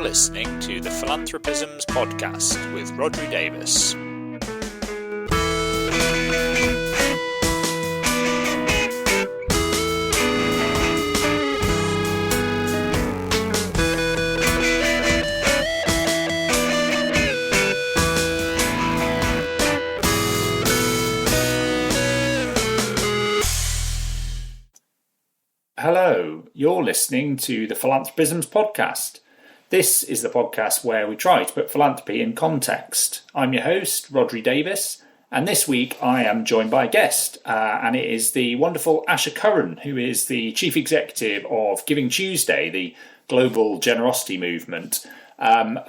listening to the Philanthropisms podcast with Rodri Davis. Hello, you're listening to the Philanthropisms podcast. This is the podcast where we try to put philanthropy in context. I'm your host, Rodri Davis, and this week I am joined by a guest, and it is the wonderful Asha Curran, who is the Chief Executive of GivingTuesday, the global generosity movement. I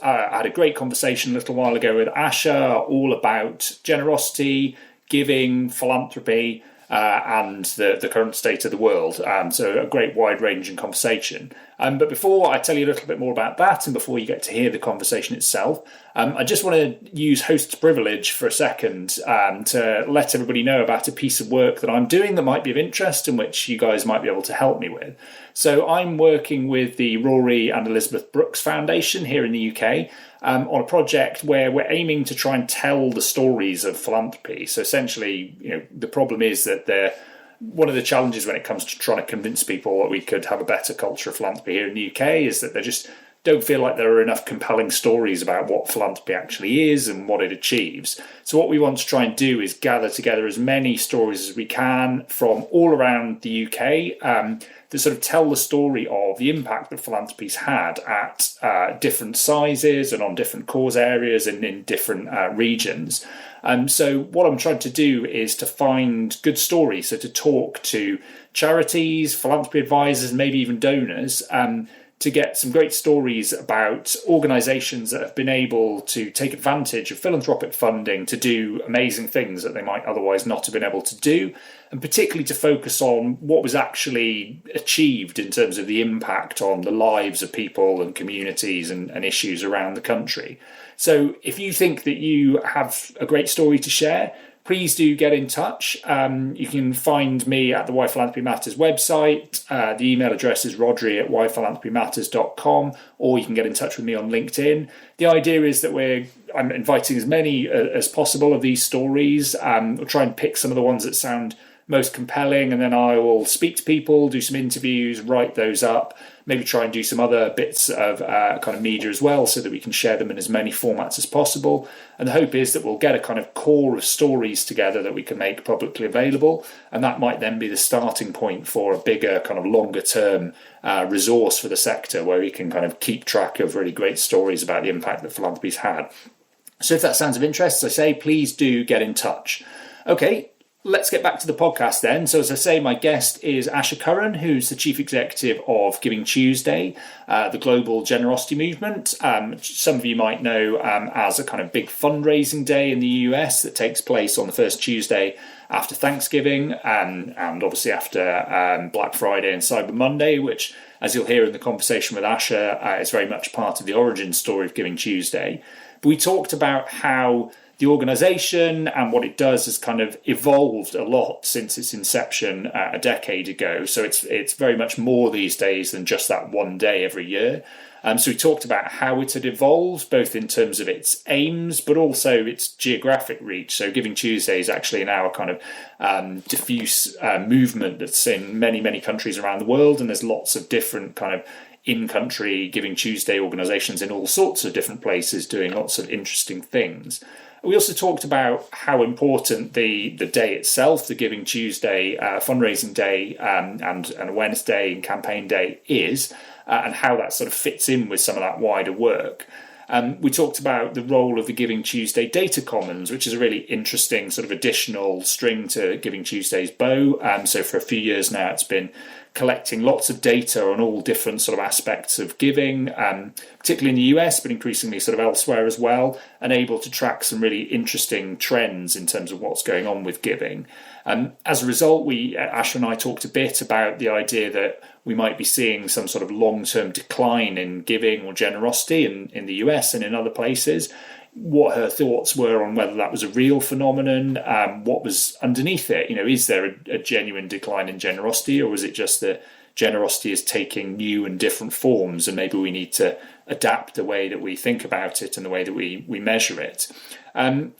had a great conversation a little while ago with Asha, all about generosity, giving, philanthropy, and the current state of the world. So a great wide-ranging conversation. But before I tell you a little bit more about that, and before you get to hear the conversation itself, I just want to use host's privilege for a second to let everybody know about a piece of work that I'm doing that might be of interest and which you guys might be able to help me with. So I'm working with the Rory and Elizabeth Brooks Foundation here in the UK on a project where we're aiming to try and tell the stories of philanthropy. So essentially, the problem is that one of the challenges when it comes to trying to convince people that we could have a better culture of philanthropy here in the UK is that they just don't feel like there are enough compelling stories about what philanthropy actually is and what it achieves. So what we want to try and do is gather together as many stories as we can from all around the UK that sort of tell the story of the impact that philanthropy's had at different sizes and on different cause areas and in different regions. So what I'm trying to do is to find good stories, so to talk to charities, philanthropy advisors, maybe even donors, to get some great stories about organisations that have been able to take advantage of philanthropic funding to do amazing things that they might otherwise not have been able to do, and particularly to focus on what was actually achieved in terms of the impact on the lives of people and communities and issues around the country. So if you think that you have a great story to share, please do get in touch. You can find me at the Why Philanthropy Matters website. The email address is rodri@whyphilanthropymatters.com, or you can get in touch with me on LinkedIn. The idea is that I'm inviting as many as possible of these stories. We'll try and pick some of the ones that sound most compelling, and then I will speak to people, do some interviews, write those up, maybe try and do some other bits of kind of media as well so that we can share them in as many formats as possible. And the hope is that we'll get a kind of core of stories together that we can make publicly available, and that might then be the starting point for a bigger kind of longer term resource for the sector where we can kind of keep track of really great stories about the impact that philanthropy's had. So if that sounds of interest, as I say, please do get in touch. Okay. Let's get back to the podcast then. So as I say, my guest is Asha Curran, who's the Chief Executive of GivingTuesday, the global generosity movement. Some of you might know as a kind of big fundraising day in the US that takes place on the first Tuesday after Thanksgiving and obviously after Black Friday and Cyber Monday, which, as you'll hear in the conversation with Asha, is very much part of the origin story of GivingTuesday. But we talked about how the organisation and what it does has kind of evolved a lot since its inception a decade ago. So it's very much more these days than just that one day every year. So we talked about how it had evolved, both in terms of its aims, but also its geographic reach. So GivingTuesday is actually now a kind of diffuse movement that's in many, many countries around the world. And there's lots of different kind of in-country GivingTuesday organisations in all sorts of different places doing lots of interesting things. We also talked about how important the day itself, the GivingTuesday fundraising day and awareness day and campaign day is, and how that sort of fits in with some of that wider work. We talked about the role of the GivingTuesday Data Commons, which is a really interesting sort of additional string to GivingTuesday's bow. So for a few years now, it's been collecting lots of data on all different sort of aspects of giving, particularly in the US, but increasingly sort of elsewhere as well, and able to track some really interesting trends in terms of what's going on with giving. As a result, Asha and I talked a bit about the idea that we might be seeing some sort of long-term decline in giving or generosity in the US and in other places. What her thoughts were on whether that was a real phenomenon, what was underneath it. Is there a genuine decline in generosity, or is it just that generosity is taking new and different forms, and maybe we need to adapt the way that we think about it and the way that we measure it.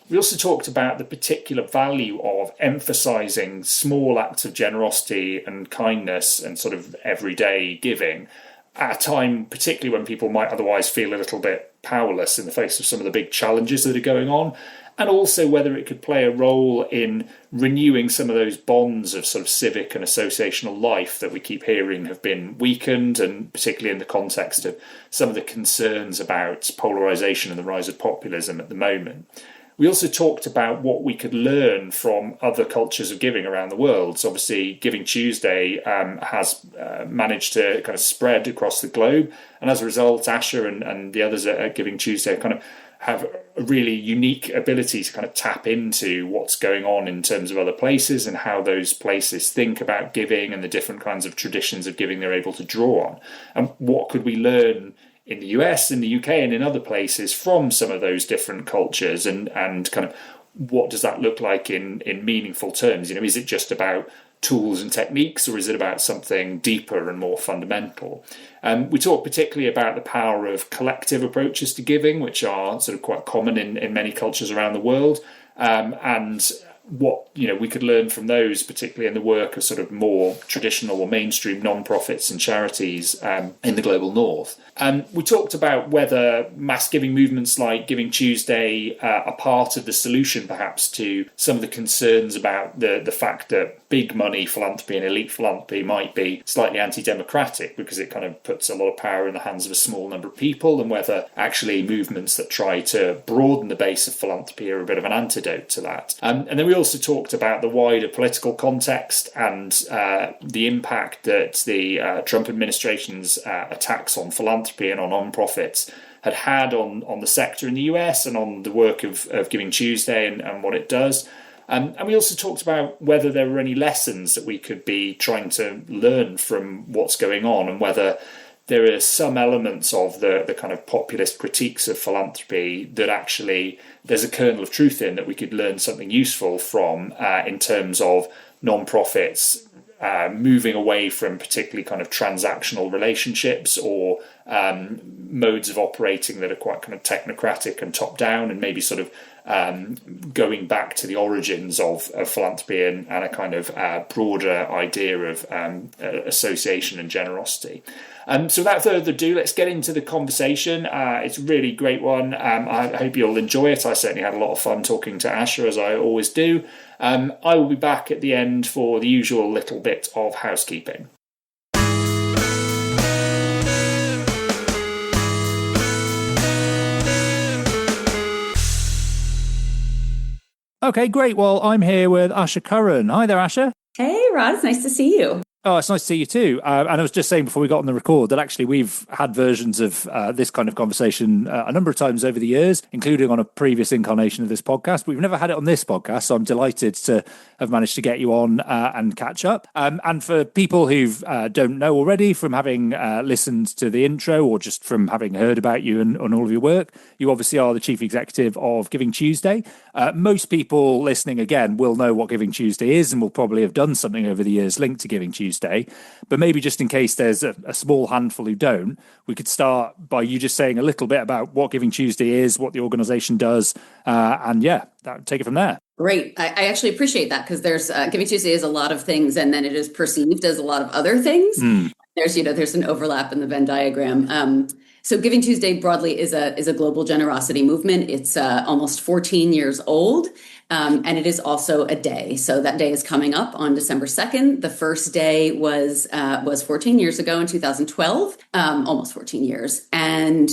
We also talked about the particular value of emphasizing small acts of generosity and kindness and sort of everyday giving at a time, particularly when people might otherwise feel a little bit powerless in the face of some of the big challenges that are going on, and also whether it could play a role in renewing some of those bonds of sort of civic and associational life that we keep hearing have been weakened, and particularly in the context of some of the concerns about polarisation and the rise of populism at the moment. We also talked about what we could learn from other cultures of giving around the world. So obviously GivingTuesday has managed to kind of spread across the globe. And as a result, Asha and the others at GivingTuesday kind of have a really unique ability to kind of tap into what's going on in terms of other places and how those places think about giving and the different kinds of traditions of giving they're able to draw on. And what could we learn in the US, in the UK, and in other places from some of those different cultures, and kind of what does that look like in meaningful terms? You know, is it just about tools and techniques, or is it about something deeper and more fundamental? We talk particularly about the power of collective approaches to giving, which are sort of quite common in many cultures around the world, and what we could learn from those, particularly in the work of sort of more traditional or mainstream non-profits and charities in the global north. We talked about whether mass giving movements like GivingTuesday are part of the solution, perhaps, to some of the concerns about the fact that big money philanthropy and elite philanthropy might be slightly anti-democratic because it kind of puts a lot of power in the hands of a small number of people, and whether actually movements that try to broaden the base of philanthropy are a bit of an antidote to that. And then we also talked about the wider political context and the impact that the Trump administration's attacks on philanthropy and on non-profits had on the sector in the US and on the work of GivingTuesday and what it does. And we also talked about whether there were any lessons that we could be trying to learn from what's going on, and whether there are some elements of the kind of populist critiques of philanthropy that actually there's a kernel of truth in, that we could learn something useful from in terms of non-profits moving away from particularly kind of transactional relationships or modes of operating that are quite kind of technocratic and top-down, and maybe sort of going back to the origins of philanthropy and a kind of broader idea of association and generosity. So without further ado, let's get into the conversation. It's a really great one. I hope you'll enjoy it. I certainly had a lot of fun talking to Asha, as I always do. I will be back at the end for the usual little bit of housekeeping. Okay, great. Well, I'm here with Asha Curran. Hi there, Asha. Hey, Rod. It's nice to see you. Oh, it's nice to see you too. And I was just saying before we got on the record that actually we've had versions of this kind of conversation a number of times over the years, including on a previous incarnation of this podcast. But we've never had it on this podcast, so I'm delighted to have managed to get you on and catch up. And for people who don't know already from having listened to the intro or just from having heard about you and all of your work, you obviously are the chief executive of GivingTuesday. Most people listening, again, will know what GivingTuesday is and will probably have done something over the years linked to GivingTuesday. But maybe just in case there's a small handful who don't, we could start by you just saying a little bit about what GivingTuesday is, what the organisation does, and take it from there. Great. I actually appreciate that, because there's GivingTuesday is a lot of things, and then it is perceived as a lot of other things. There's an overlap in the Venn diagram. So GivingTuesday broadly is a global generosity movement. It's almost 14 years old. And it is also a day. So that day is coming up on December 2nd. The first day was 14 years ago in 2012, almost 14 years, and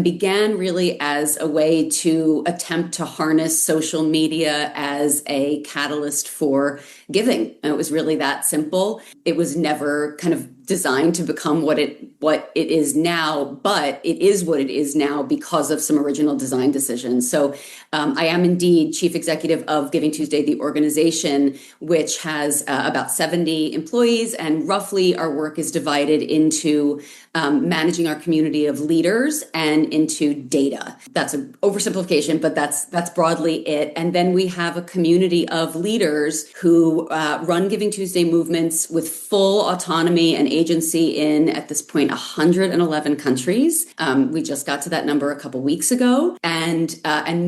began really as a way to attempt to harness social media as a catalyst for giving. And it was really that simple. It was never kind of designed to become what it is now, but it is what it is now because of some original design decisions. So I am indeed chief executive executive of Giving Tuesday, the organization, which has about 70 employees, and roughly our work is divided into managing our community of leaders and into data. That's an oversimplification, but that's broadly it. And then we have a community of leaders who run Giving Tuesday movements with full autonomy and agency in, at this point, 111 countries. We just got to that number a couple weeks ago, and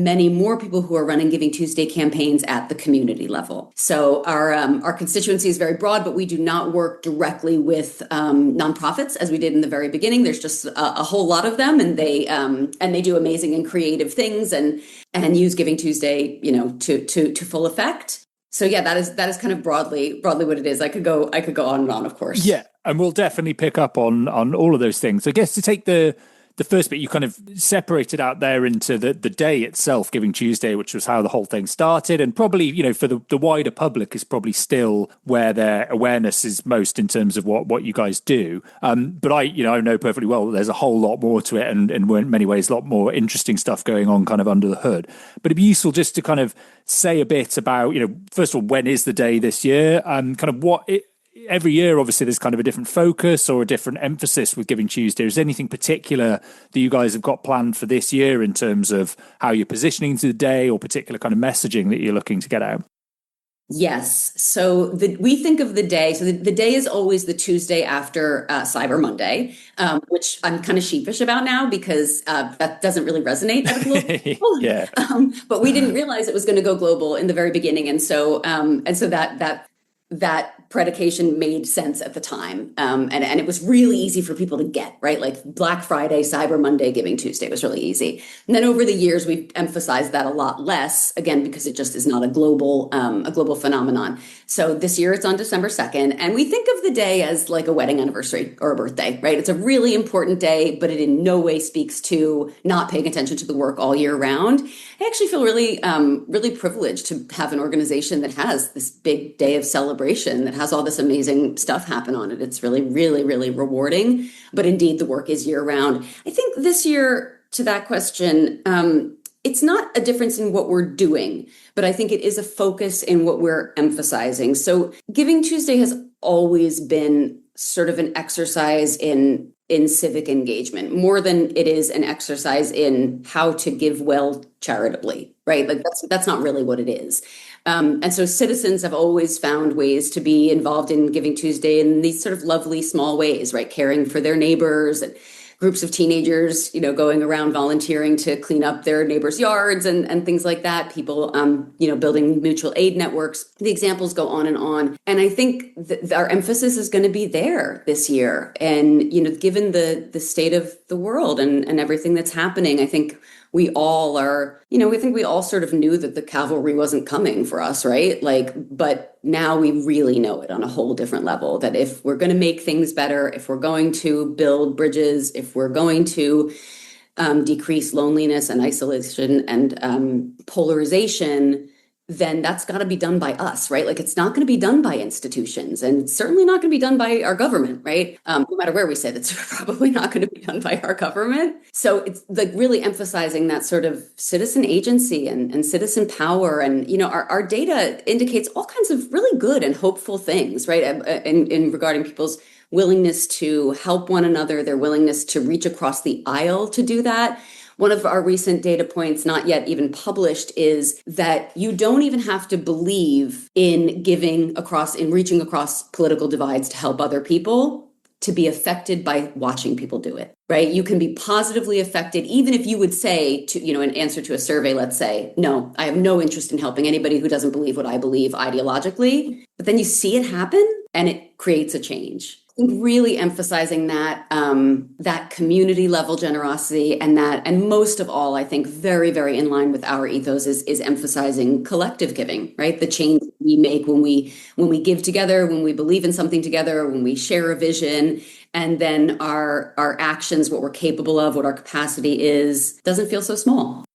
many more people who are running Giving Tuesday campaigns at the community level. So our constituency is very broad, but we do not work directly with nonprofits as we did in the very beginning. There's just a whole lot of them, and they do amazing and creative things and use Giving Tuesday, to full effect. So yeah, that is kind of broadly what it is. I could go on and on, of course. Yeah, and we'll definitely pick up on all of those things. I guess to take the first bit, you kind of separated out there into the day itself, Giving Tuesday, which was how the whole thing started. And probably, for the wider public is probably still where their awareness is most in terms of what you guys do. But I know perfectly well that there's a whole lot more to it, and in many ways, a lot more interesting stuff going on kind of under the hood. But it'd be useful just to kind of say a bit about, first of all, when is the day this year? Kind of what it, every year, obviously, there's kind of a different focus or a different emphasis with Giving Tuesday. Is there anything particular that you guys have got planned for this year in terms of how you're positioning to the day or particular kind of messaging that you're looking to get out? Yes. So we think of the day. So the day is always the Tuesday after Cyber Monday, which I'm kind of sheepish about now because that doesn't really resonate at a global level. Yeah. But we didn't realize it was going to go global in the very beginning, and so that predication made sense at the time. And it was really easy for people to get, right? Like Black Friday, Cyber Monday, Giving Tuesday was really easy. And then over the years, we've emphasized that a lot less, again, because it just is not a global phenomenon. So this year it's on December 2nd. And we think of the day as like a wedding anniversary or a birthday, right? It's a really important day, but it in no way speaks to not paying attention to the work all year round. I actually feel really, really privileged to have an organization that has this big day of celebration that has all this amazing stuff happen on it. It's really, really, really rewarding. But indeed, the work is year round. I think this year, to that question, it's not a difference in what we're doing, but I think it is a focus in what we're emphasizing. So Giving Tuesday has always been sort of an exercise in civic engagement, more than it is an exercise in how to give well charitably, right? Like that's not really what it is. And so citizens have always found ways to be involved in Giving Tuesday in these sort of lovely small ways, right? Caring for their neighbors, and groups of teenagers, going around volunteering to clean up their neighbors' yards and things like that. People, building mutual aid networks. The examples go on. And I think our emphasis is going to be there this year. And, given the state of the world and everything that's happening, I think we all are, we all sort of knew that the cavalry wasn't coming for us, right? But now we really know it on a whole different level, that if we're going to make things better, if we're going to build bridges, if we're going to decrease loneliness and isolation and polarization, then that's got to be done by us, right? Like it's not going to be done by institutions, and it's certainly not going to be done by our government, right? No matter where we sit, it's probably not going to be done by our government. So it's like really emphasizing that sort of citizen agency and citizen power. And, our data indicates all kinds of really good and hopeful things, right? In regarding people's willingness to help one another, their willingness to reach across the aisle to do that. One of our recent data points, not yet even published, is that you don't even have to believe in reaching across political divides to help other people to be affected by watching people do it, right? You can be positively affected, even if you would say in answer to a survey, let's say, no, I have no interest in helping anybody who doesn't believe what I believe ideologically. But then you see it happen and it creates a change. Really emphasizing that community level generosity and most of all, I think very, very in line with our ethos is emphasizing collective giving, right? The change we make when we give together, when we believe in something together, when we share a vision, and then our actions, what we're capable of, what our capacity is, doesn't feel so small.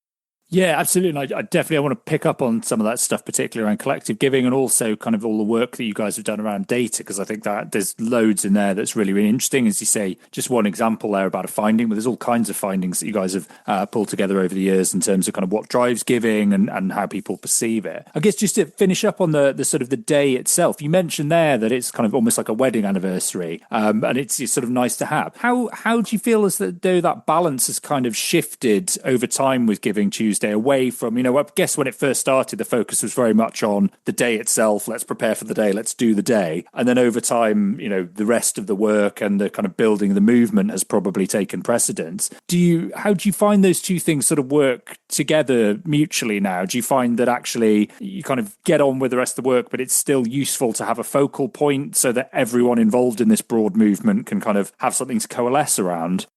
Yeah, absolutely. And I definitely want to pick up on some of that stuff, particularly around collective giving and also kind of all the work that you guys have done around data, because I think that there's loads in there that's really, really interesting. As you say, just one example there about a finding, but there's all kinds of findings that you guys have pulled together over the years in terms of kind of what drives giving and how people perceive it. I guess just to finish up on the sort of the day itself, you mentioned there that it's kind of almost like a wedding anniversary, and it's sort of nice to have. How do you feel as though that balance has kind of shifted over time with Giving Tuesday? Away from, I guess when it first started, the focus was very much on the day itself. Let's prepare for the day. Let's do the day. And then over time, the rest of the work and the kind of building the movement has probably taken precedence. How do you find those two things sort of work together mutually now? Do you find that actually you kind of get on with the rest of the work, but it's still useful to have a focal point so that everyone involved in this broad movement can kind of have something to coalesce around?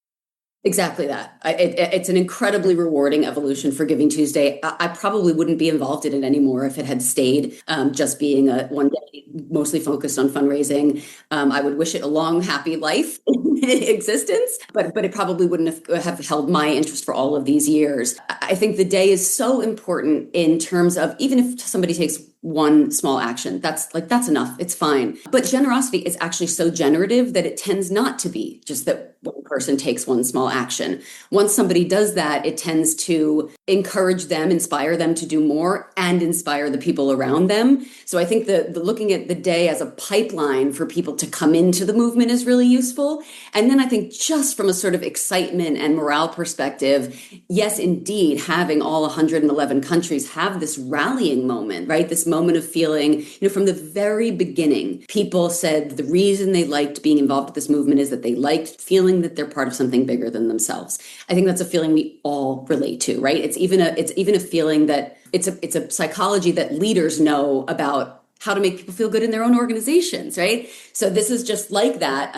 Exactly that. It's an incredibly rewarding evolution for Giving Tuesday. I probably wouldn't be involved in it anymore if it had stayed just being a one day mostly focused on fundraising. I would wish it a long, happy life in existence, but it probably wouldn't have held my interest for all of these years. I think the day is so important in terms of even if somebody takes one small action, that's enough. It's fine. But generosity is actually so generative that it tends not to be just that one person takes one small action. Once somebody does that, it tends to encourage them, inspire them to do more, and inspire the people around them. So I think the looking at the day as a pipeline for people to come into the movement is really useful. And then I think just from a sort of excitement and morale perspective, yes, indeed, having all 111 countries have this rallying moment, right? This moment of feeling, from the very beginning, people said the reason they liked being involved with this movement is that they liked feeling that they're part of something bigger than themselves. I think that's a feeling we all relate to, right? It's even a feeling that it's a psychology that leaders know about how to make people feel good in their own organizations, right? So this is just like that,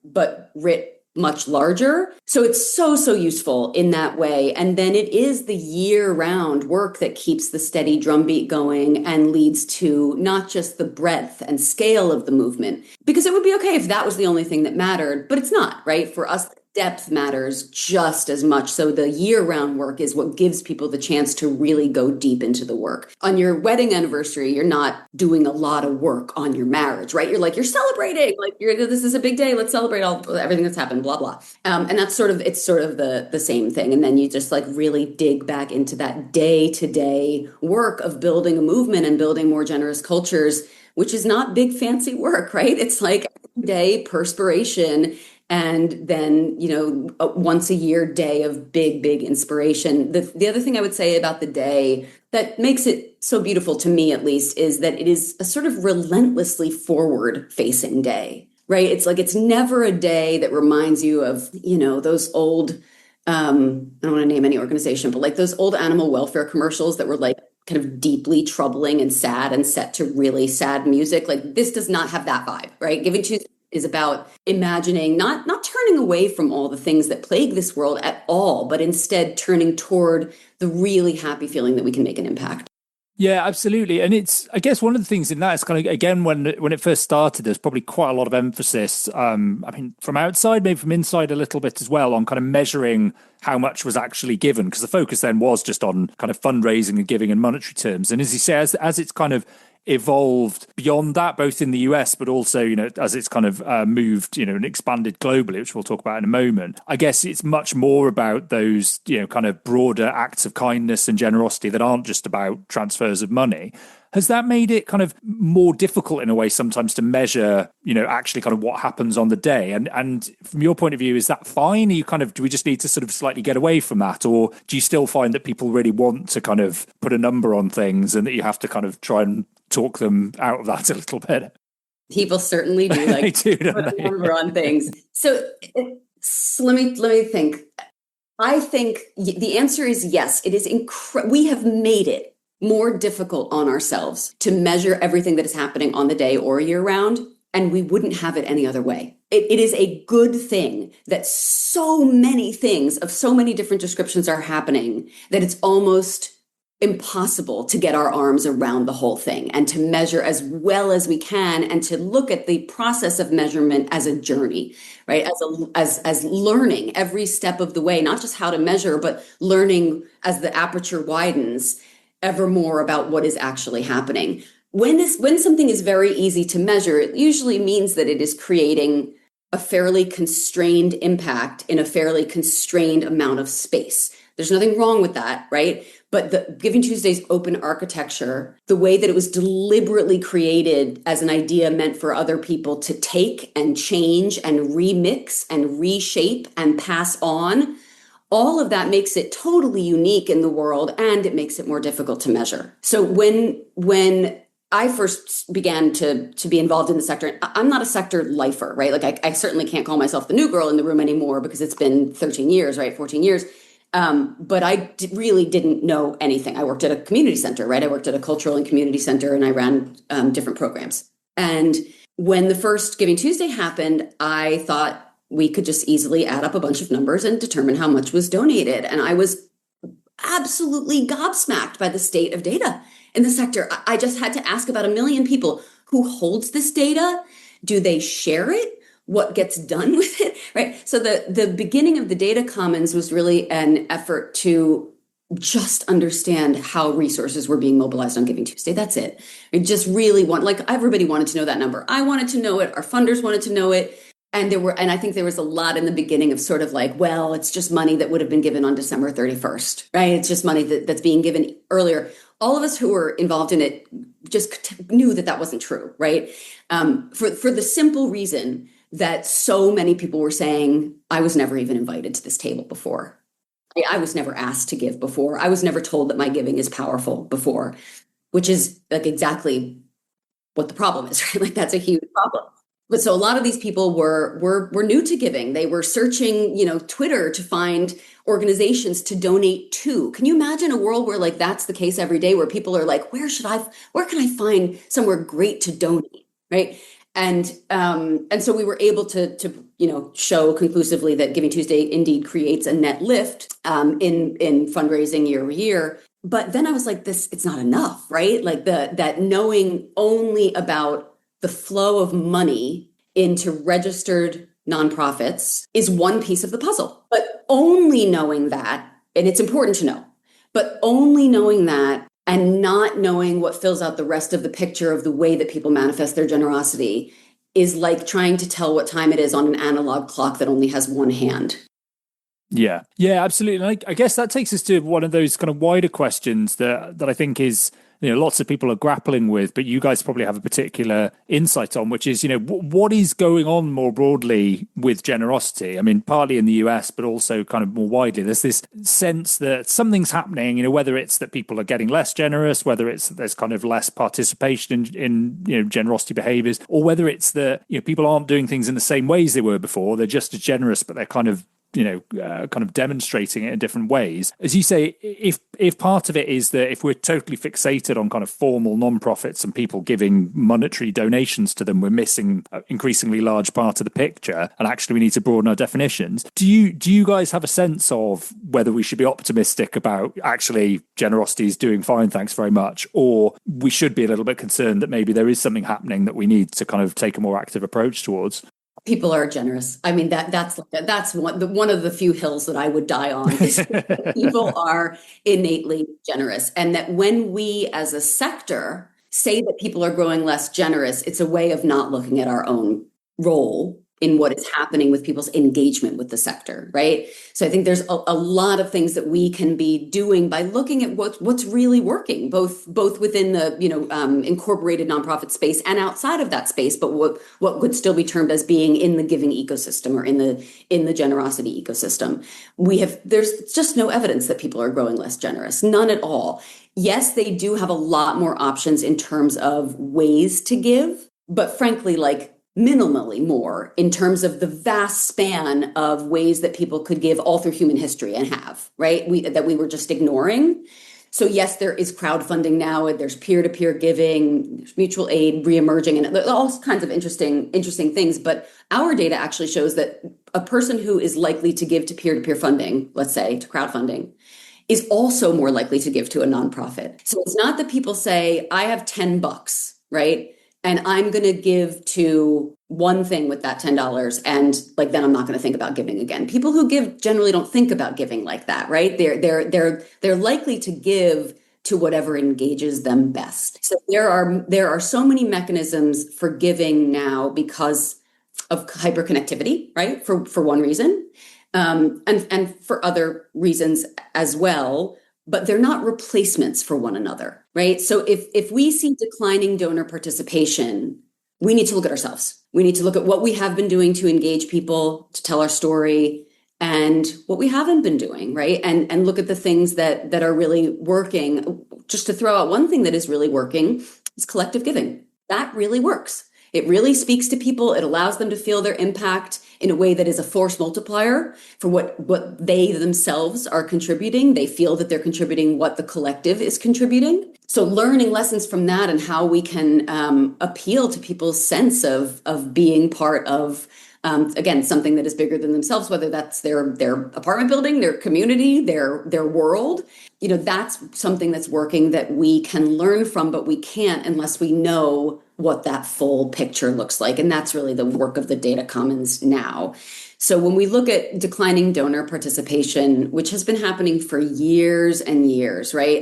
but writ much larger. So it's so useful in that way. And then it is the year-round work that keeps the steady drumbeat going and leads to not just the breadth and scale of the movement, because it would be okay if that was the only thing that mattered, but it's not, right? For us, depth matters just as much. So the year-round work is what gives people the chance to really go deep into the work. On your wedding anniversary, you're not doing a lot of work on your marriage, right? You're celebrating, this is a big day. Let's celebrate everything that's happened, blah, blah. And that's it's sort of the same thing. And then you just really dig back into that day-to-day work of building a movement and building more generous cultures, which is not big fancy work, right? It's like day perspiration. And then, a once a year day of big inspiration. The other thing I would say about the day that makes it so beautiful to me, at least, is that it is a sort of relentlessly forward facing day, right? It's never a day that reminds you of, those old, I don't want to name any organization, but those old animal welfare commercials that were kind of deeply troubling and sad and set to really sad music. This does not have that vibe, right? Giving Tuesday is about imagining, not turning away from all the things that plague this world at all, but instead turning toward the really happy feeling that we can make an impact. Yeah, absolutely. And it's, I guess one of the things in that is kind of, again, when it first started, there's probably quite a lot of emphasis, from outside, maybe from inside a little bit as well, on kind of measuring how much was actually given, because the focus then was just on kind of fundraising and giving in monetary terms. And as you say, as it's kind of evolved beyond that, both in the US, but also, as it's kind of moved, and expanded globally, which we'll talk about in a moment. I guess it's much more about those, kind of broader acts of kindness and generosity that aren't just about transfers of money. Has that made it kind of more difficult in a way sometimes to measure, actually kind of what happens on the day? And from your point of view, is that fine? Do we just need to sort of slightly get away from that? Or do you still find that people really want to kind of put a number on things and that you have to kind of try and talk them out of that a little bit? People certainly do they do, put a number on things. So let me think. I think the answer is yes. It is we have made it more difficult on ourselves to measure everything that is happening on the day or year round, and we wouldn't have it any other way. It is a good thing that so many things of so many different descriptions are happening that it's almost impossible to get our arms around the whole thing and to measure as well as we can, and to look at the process of measurement as a journey, right? As learning every step of the way, not just how to measure, but learning as the aperture widens ever more about what is actually happening. When something is very easy to measure, it usually means that it is creating a fairly constrained impact in a fairly constrained amount of space. There's nothing wrong with that, right? But the Giving Tuesday's open architecture, the way that it was deliberately created as an idea meant for other people to take and change and remix and reshape and pass on, all of that makes it totally unique in the world, and it makes it more difficult to measure. So when I first began to be involved in the sector, I'm not a sector lifer, right? Like I certainly can't call myself the new girl in the room anymore because it's been 13 years, right? 14 years. But I really didn't know anything. I worked at a community center, right? I worked at a cultural and community center, and I ran different programs. And when the first Giving Tuesday happened, I thought we could just easily add up a bunch of numbers and determine how much was donated. And I was absolutely gobsmacked by the state of data in the sector. I just had to ask about 1 million people: who holds this data? Do they share it? What gets done with it, right? So the beginning of the data commons was really an effort to just understand how resources were being mobilized on Giving Tuesday. That's it. I just really everybody wanted to know that number. I wanted to know it. Our funders wanted to know it. And I think there was a lot in the beginning of sort of like, well, it's just money that would have been given on December 31st, right? It's just money that's being given earlier. All of us who were involved in it just knew that wasn't true, right? For the simple reason that so many people were saying, I was never even invited to this table before. I was never asked to give before. I was never told that my giving is powerful before, which is like exactly what the problem is, right? Like that's a huge problem. But so a lot of these people were new to giving. They were searching, Twitter to find organizations to donate to. Can you imagine a world where like that's the case every day, where people are like, where can I find somewhere great to donate, right? And so we were able to show conclusively that Giving Tuesday indeed creates a net lift in fundraising year over year. But then I was like, it's not enough, right? Like that knowing only about the flow of money into registered nonprofits is one piece of the puzzle. But only knowing that, and it's important to know, but only knowing that and not knowing what fills out the rest of the picture of the way that people manifest their generosity is like trying to tell what time it is on an analog clock that only has one hand. Yeah, absolutely. I guess that takes us to one of those kind of wider questions that I think is, lots of people are grappling with, but you guys probably have a particular insight on, which is, what is going on more broadly with generosity? I mean, partly in the US, but also kind of more widely. There's this sense that something's happening, whether it's that people are getting less generous, whether it's that there's kind of less participation in generosity behaviors, or whether it's that, people aren't doing things in the same ways they were before. They're just as generous, but they're kind of demonstrating it in different ways. As you say, if part of it is that if we're totally fixated on kind of formal nonprofits and people giving monetary donations to them, we're missing an increasingly large part of the picture, and actually we need to broaden our definitions. Do you guys have a sense of whether we should be optimistic about actually generosity is doing fine, thanks very much, or we should be a little bit concerned that maybe there is something happening that we need to kind of take a more active approach towards? People are generous. I mean, that's one of the few hills that I would die on. Is people are innately generous, and that when we as a sector say that people are growing less generous, it's a way of not looking at our own role in what is happening with people's engagement with the sector, right? So I think there's a lot of things that we can be doing by looking at what's really working, both within the incorporated nonprofit space and outside of that space, but what could still be termed as being in the giving ecosystem or in the generosity ecosystem. There's just no evidence that people are growing less generous, none at all. Yes, they do have a lot more options in terms of ways to give, but frankly, like minimally more in terms of the vast span of ways that people could give all through human history and have, right? That we were just ignoring. So yes, there is crowdfunding now, and there's peer-to-peer giving, there's mutual aid reemerging, and all kinds of interesting things. But our data actually shows that a person who is likely to give to peer-to-peer funding, let's say to crowdfunding, is also more likely to give to a nonprofit. So it's not that people say, I have $10, right? And I'm going to give to one thing with that $10, and like then I'm not going to think about giving again. People who give generally don't think about giving like that, right? They're likely to give to whatever engages them best. So there are so many mechanisms for giving now because of hyperconnectivity, right? For one reason, and for other reasons as well. But they're not replacements for one another, right? So if we see declining donor participation, we need to look at ourselves. We need to look at what we have been doing to engage people, to tell our story, and what we haven't been doing, right? And look at the things that are really working. Just to throw out one thing that is really working is collective giving. That really works. It really speaks to people. It allows them to feel their impact in a way that is a force multiplier for what they themselves are contributing. They feel that they're contributing what the collective is contributing. So learning lessons from that and how we can appeal to people's sense of being part of, again, something that is bigger than themselves, whether that's their apartment building, their community, their world. That's something that's working that we can learn from, but we can't unless we know what that full picture looks like. And that's really the work of the data commons now. So when we look at declining donor participation, which has been happening for years and years, right?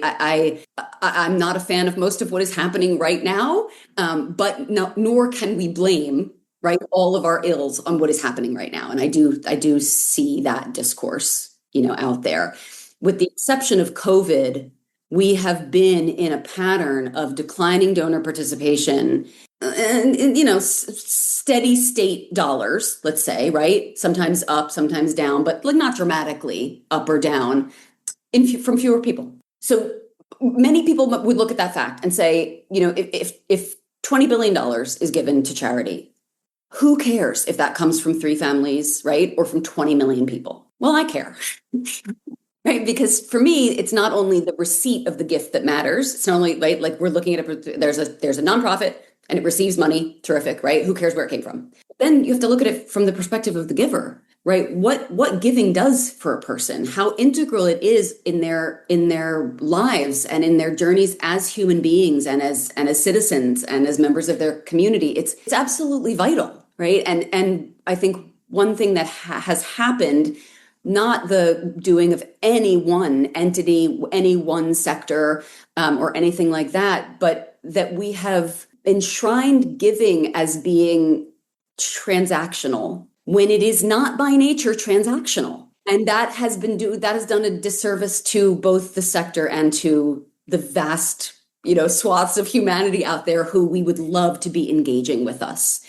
I'm not a fan of most of what is happening right now, but nor can we blame, right, all of our ills on what is happening right now. And I do see that discourse, out there. With the exception of COVID, we have been in a pattern of declining donor participation and steady state dollars, let's say, right? Sometimes up, sometimes down, but like not dramatically up or down from fewer people. So many people would look at that fact and say, if $20 billion is given to charity, who cares if that comes from 3 families, right? Or from 20 million people? Well, I care. Right, because for me, it's not only the receipt of the gift that matters. It's not only right, like we're looking at there's a nonprofit and it receives money, terrific, right? Who cares where it came from? Then you have to look at it from the perspective of the giver, right? What giving does for a person, how integral it is in their lives and in their journeys as human beings and as citizens and as members of their community. It's absolutely vital, right? And I think one thing that has happened, not the doing of any one entity, any one sector, or anything like that, but that we have enshrined giving as being transactional when it is not by nature transactional. And that has done a disservice to both the sector and to the vast, swaths of humanity out there who we would love to be engaging with us.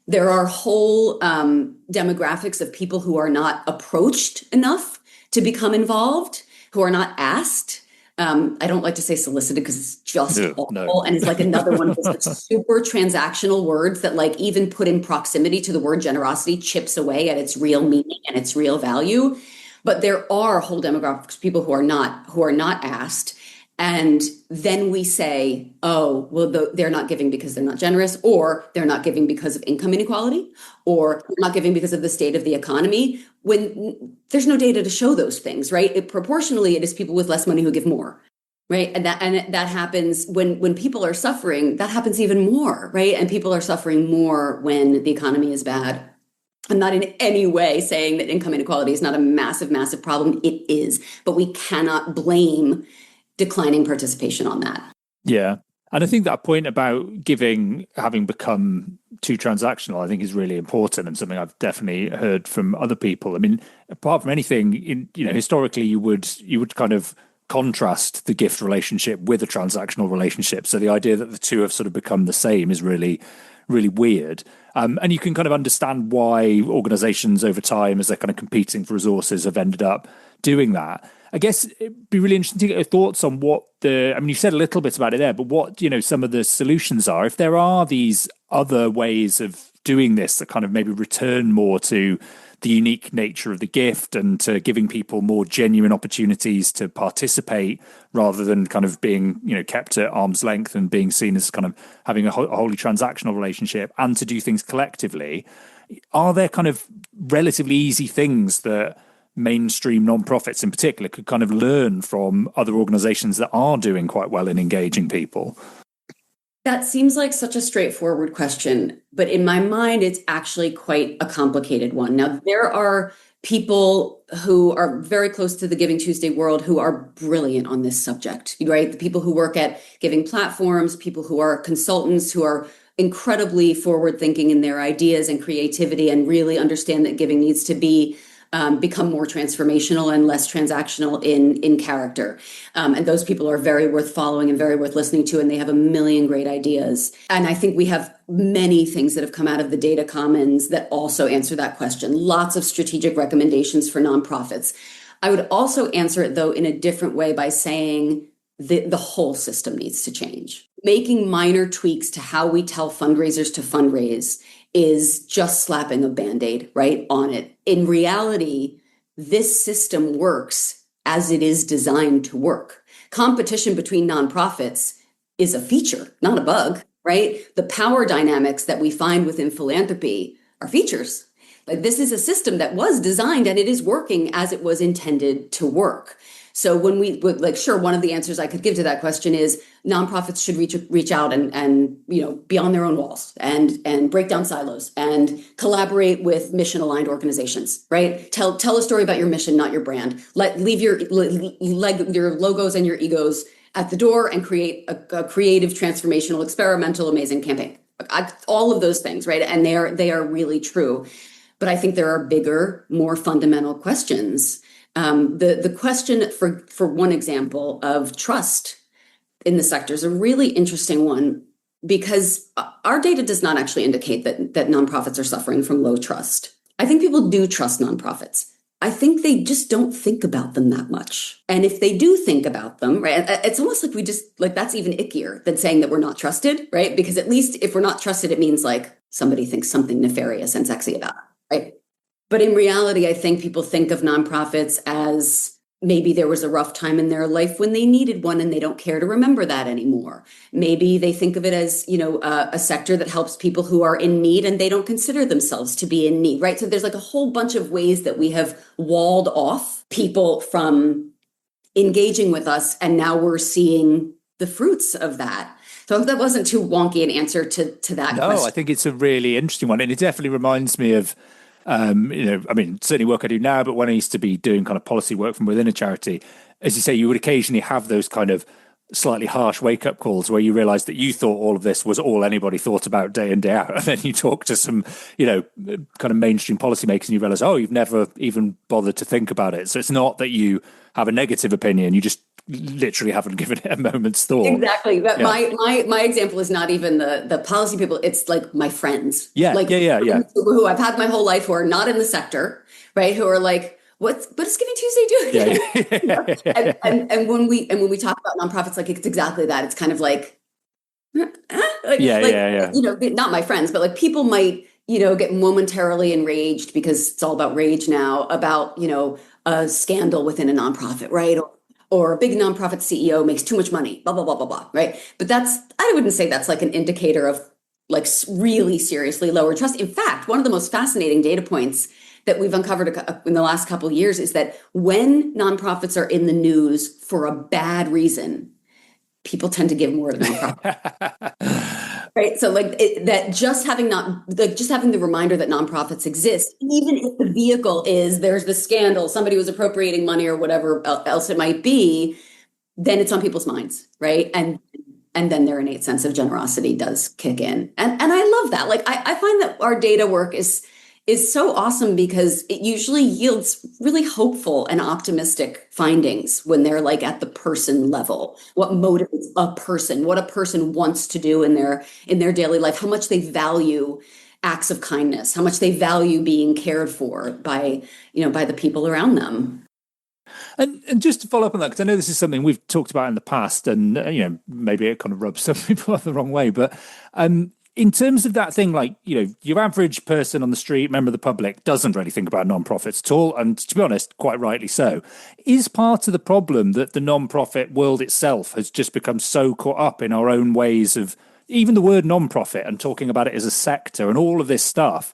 There are whole demographics of people who are not approached enough to become involved, who are not asked. I don't like to say solicited because it's just awful. No. And it's like another one of those super transactional words that like even put in proximity to the word generosity chips away at its real meaning and its real value. But there are whole demographics of people who are not asked. And then we say, oh, well, they're not giving because they're not generous, or they're not giving because of income inequality, or they're not giving because of the state of the economy, when there's no data to show those things, right? Proportionally, it is people with less money who give more, right? And that happens when people are suffering, that happens even more, right? And people are suffering more when the economy is bad. I'm not in any way saying that income inequality is not a massive, massive problem. It is, but we cannot blame declining participation on that. Yeah. And I think that point about giving having become too transactional, I think is really important and something I've definitely heard from other people. I mean, apart from anything, historically you would kind of contrast the gift relationship with a transactional relationship. So the idea that the two have sort of become the same is really, really weird. And you can kind of understand why organizations over time, as they're kind of competing for resources, have ended up doing that. I guess it'd be really interesting to get your thoughts on you said a little bit about it there, but what, some of the solutions are. If there are these other ways of doing this that kind of maybe return more to the unique nature of the gift and to giving people more genuine opportunities to participate rather than kind of being, kept at arm's length and being seen as kind of having a wholly transactional relationship and to do things collectively, are there kind of relatively easy things that mainstream nonprofits in particular could kind of learn from other organizations that are doing quite well in engaging people? That seems like such a straightforward question, but in my mind, it's actually quite a complicated one. Now, there are people who are very close to the Giving Tuesday world who are brilliant on this subject, right? The people who work at giving platforms, people who are consultants, who are incredibly forward thinking in their ideas and creativity and really understand that giving needs to be become more transformational and less transactional in character. And those people are very worth following and very worth listening to, and they have a million great ideas. And I think we have many things that have come out of the data commons that also answer that question. Lots of strategic recommendations for nonprofits. I would also answer it, though, in a different way by saying the whole system needs to change. Making minor tweaks to how we tell fundraisers to fundraise is just slapping a Band-Aid right on it. In reality, this system works as it is designed to work. Competition between nonprofits is a feature, not a bug, right? The power dynamics that we find within philanthropy are features. Like, this is a system that was designed and it is working as it was intended to work. So when sure, one of the answers I could give to that question is nonprofits should reach out and beyond their own walls and break down silos and collaborate with mission aligned organizations, right? Tell a story about your mission, not your brand. Leave your logos and your egos at the door and create a creative, transformational, experimental, amazing campaign. All of those things, right? And they are really true. But I think there are bigger, more fundamental questions. The question, for one example, of trust in the sector is a really interesting one, because our data does not actually indicate that nonprofits are suffering from low trust. I think people do trust nonprofits. I think they just don't think about them that much. And if they do think about them, right, it's almost like that's even ickier than saying that we're not trusted, right? Because at least if we're not trusted, it means like somebody thinks something nefarious and sexy about it, right? But in reality, I think people think of nonprofits as maybe there was a rough time in their life when they needed one and they don't care to remember that anymore. Maybe they think of it as, a sector that helps people who are in need and they don't consider themselves to be in need, right? So there's like a whole bunch of ways that we have walled off people from engaging with us. And now we're seeing the fruits of that. So I hope that wasn't too wonky an answer to that question. No, I think it's a really interesting one. And it definitely reminds me of certainly work I do now, but when I used to be doing kind of policy work from within a charity, as you say, you would occasionally have those kind of slightly harsh wake-up calls where you realize that you thought all of this was all anybody thought about day in, day out. And then you talk to some, kind of mainstream policymakers and you realize, oh, you've never even bothered to think about it. So it's not that you have a negative opinion, you just literally haven't given it a moment's thought. Exactly. But yeah. my example is not even the policy people. It's like my friends. Yeah. Who I've had my whole life who are not in the sector, right? Who are like, what is Giving Tuesday doing? Yeah. And when we talk about nonprofits, like it's exactly that. It's kind of like, not my friends, but like people might, get momentarily enraged because it's all about rage now about, a scandal within a nonprofit, right? Or a big nonprofit CEO makes too much money, blah, blah, blah, blah, blah, right? But I wouldn't say that's like an indicator of like really seriously lower trust. In fact, one of the most fascinating data points that we've uncovered in the last couple of years is that when nonprofits are in the news for a bad reason, people tend to give more to nonprofits. Right. So just having the reminder that nonprofits exist, even if the vehicle is there's the scandal, somebody was appropriating money or whatever else it might be, then it's on people's minds. Right. And then their innate sense of generosity does kick in. And I love that. Like, I find that our data work is so awesome because it usually yields really hopeful and optimistic findings when they're like at the person level. What motivates a person, what a person wants to do in their daily life, how much they value acts of kindness, how much they value being cared for by the people around them. And just to follow up on that, because I know this is something we've talked about in the past, and maybe it kind of rubs some people up the wrong way, but in terms of that thing, like, your average person on the street, member of the public, doesn't really think about nonprofits at all. And to be honest, quite rightly so. Is part of the problem that the nonprofit world itself has just become so caught up in our own ways of even the word nonprofit and talking about it as a sector and all of this stuff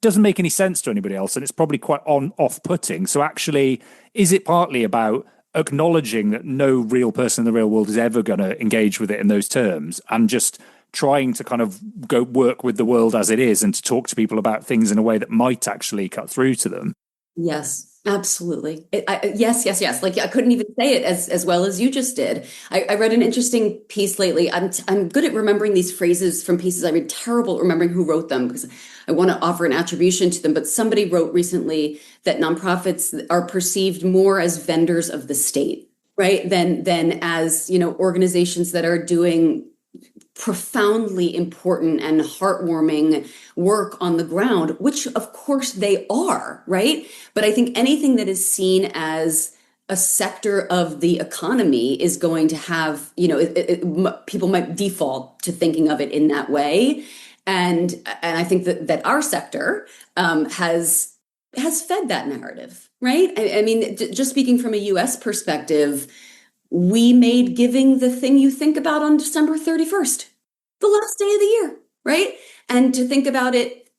doesn't make any sense to anybody else, and it's probably quite off-putting. So actually, is it partly about acknowledging that no real person in the real world is ever going to engage with it in those terms, and just trying to kind of go work with the world as it is and to talk to people about things in a way that might actually cut through to them? Yes, absolutely. Yes. Like, I couldn't even say it as well as you just did. I read an interesting piece lately. I'm good at remembering these phrases from pieces I read, terrible at remembering who wrote them because I want to offer an attribution to them. But somebody wrote recently that nonprofits are perceived more as vendors of the state, right? Than as, organizations that are doing profoundly important and heartwarming work on the ground, which of course they are, right? But I think anything that is seen as a sector of the economy is going to have, people might default to thinking of it in that way. And I think that our sector has fed that narrative, right? I mean, just speaking from a US perspective, we made giving the thing you think about on December 31st, the last day of the year, right? And to think about it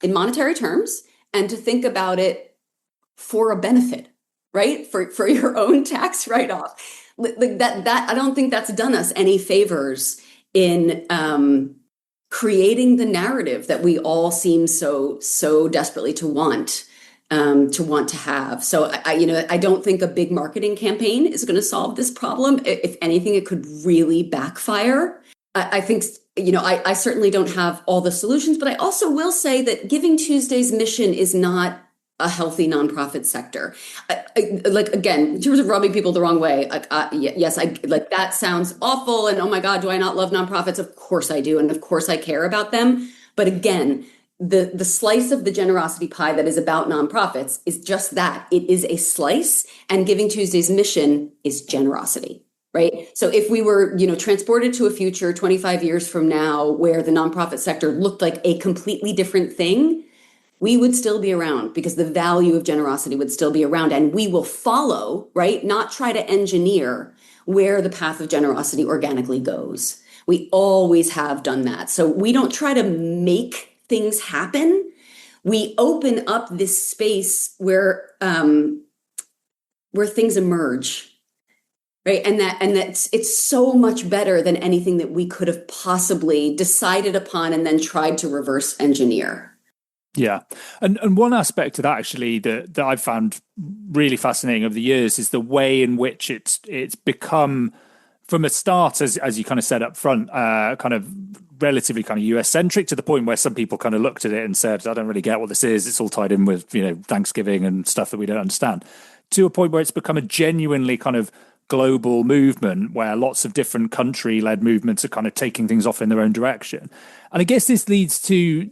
in monetary terms and to think about it for a benefit, right? For your own tax write-off. Like that I don't think that's done us any favors in creating the narrative that we all seem so desperately to want to have. So I don't think a big marketing campaign is going to solve this problem. If anything, it could really backfire. I think, I certainly don't have all the solutions, but I also will say that GivingTuesday's mission is not a healthy nonprofit sector. Again, in terms of rubbing people the wrong way, yes, that sounds awful. And oh my God, do I not love nonprofits? Of course I do. And of course I care about them. But again, the slice of the generosity pie that is about nonprofits is just that. It is a slice, and GivingTuesday's mission is generosity, right? So if we were, transported to a future 25 years from now where the nonprofit sector looked like a completely different thing, we would still be around because the value of generosity would still be around, and we will follow, right? Not try to engineer where the path of generosity organically goes. We always have done that. So we don't try to make things happen. We open up this space where things emerge, right? And it's so much better than anything that we could have possibly decided upon and then tried to reverse engineer. Yeah. And one aspect of that actually that I've found really fascinating over the years is the way in which it's become, from a start, as you kind of said up front, kind of relatively kind of US centric, to the point where some people kind of looked at it and said, I don't really get what this is. It's all tied in with, Thanksgiving and stuff that we don't understand, to a point where it's become a genuinely kind of global movement where lots of different country-led movements are kind of taking things off in their own direction. And I guess this leads to,